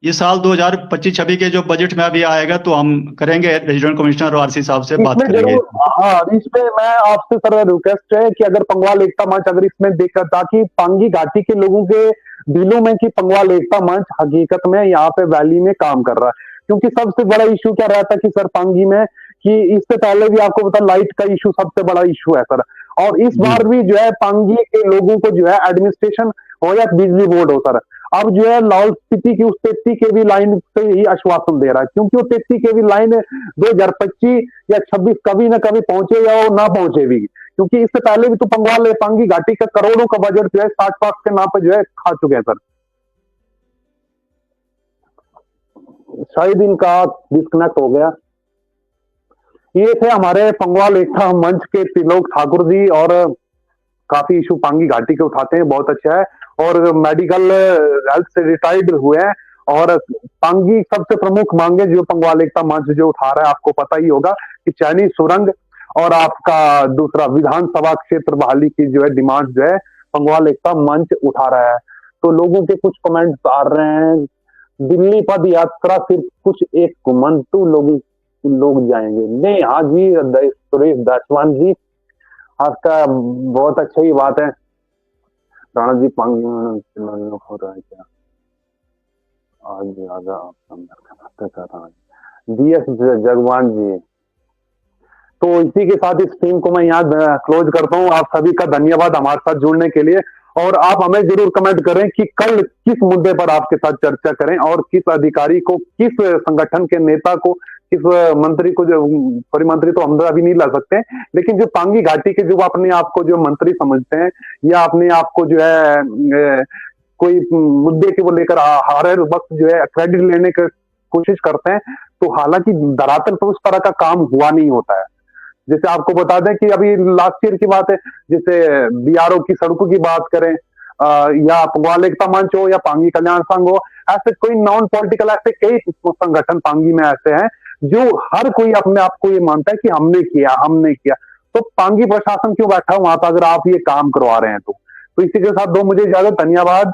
S2: ये साल 2025-26 के जो बजट में अभी आएगा तो हम करेंगे, रेजिडेंट कमिश्नर और आरसी साहब से बात
S1: इसमें
S2: करेंगे।
S1: जरूर, हाँ, इसमें मैं आपसे सर रिक्वेस्ट है कि अगर पंगवाल एकता मंच अगर इसमें देखा, ताकि पांगी घाटी के लोगों के दिलों में कि पंगवाल एकता मंच हकीकत में यहाँ पे वैली में काम कर रहा है। क्योंकि सबसे बड़ा इशू क्या रहता है कि सर पांगी में, कि इससे पहले भी आपको पता, लाइट का इशू सबसे बड़ा इशू है सर। और इस
S2: जी
S1: बार भी जो है पांगी के लोगों को जो है एडमिनिस्ट्रेशन हो या बिजली बोर्ड हो सर, अब जो है लाहौल स्पीति की उस 33 केवी लाइन से ही आश्वासन दे रहा है, क्योंकि वो 33 केवी लाइन 2025 या 26 कभी ना कभी पहुंचे या वो ना पहुंचे भी, क्योंकि इससे पहले भी तो पंगवाल पांगी घाटी का करोड़ों का बजट जो है साठ पास के नाम पे जो है खा चुके हैं सर। शायद इनका डिस्कनेक्ट हो गया। ये थे हमारे पंगवाल एकता मंच के त्रिलोक ठाकुर जी और काफी इशू पांगी घाटी के उठाते हैं, बहुत अच्छा है। और मेडिकल हेल्थ से रिटायर्ड हुए हैं। और पांगी सबसे प्रमुख मांगे जो पंगवाल एकता मंच जो उठा रहा है, आपको पता ही होगा कि चैनी सुरंग और आपका दूसरा विधानसभा क्षेत्र बहाली की जो है डिमांड जो है पंगवाल एकता मंच उठा रहा है। तो लोगों के कुछ कमेंट्स आ रहे हैं, दिल्ली पद यात्रा सिर्फ कुछ एक कुमंतु लोग जाएंगे। नहीं, हाँ जी सुरेश दासवान जी, आपका बहुत अच्छा ही बात है। राणा जी पांगी हो रहा है क्या आज ज्यादा कर रहा है DS जगवान जी। तो इसी के साथ इस स्ट्रीम को मैं यहाँ क्लोज करता हूँ। आप सभी का धन्यवाद हमारे साथ जुड़ने के लिए। और आप हमें जरूर कमेंट करें कि कल किस मुद्दे पर आपके साथ चर्चा करें और किस अधिकारी को, किस संगठन के नेता को, किस मंत्री को, जो सॉरी मंत्री तो हम अभी नहीं ला सकते, लेकिन जो पांगी घाटी के जो अपने आप को जो मंत्री समझते हैं या अपने आप को जो है कोई मुद्दे के वो लेकर हर वक्त जो है क्रेडिट लेने की कोशिश करते हैं, तो हालांकि धरातल पर उस तरह का काम हुआ नहीं होता है। जैसे आपको बता दें कि अभी लास्ट ईयर की बात है, जैसे BRO की सड़कों की बात करें या पंगवाल एकता मंच हो या पांगी कल्याण संघ हो, ऐसे कोई नॉन पॉलिटिकल ऐसे कई संगठन पांगी में ऐसे हैं जो हर कोई अपने आप को ये मानता है कि हमने किया। तो पांगी प्रशासन क्यों बैठा वहां पर अगर आप ये काम करवा रहे हैं तो इसी के साथ दो मुझे इजाजत, धन्यवाद।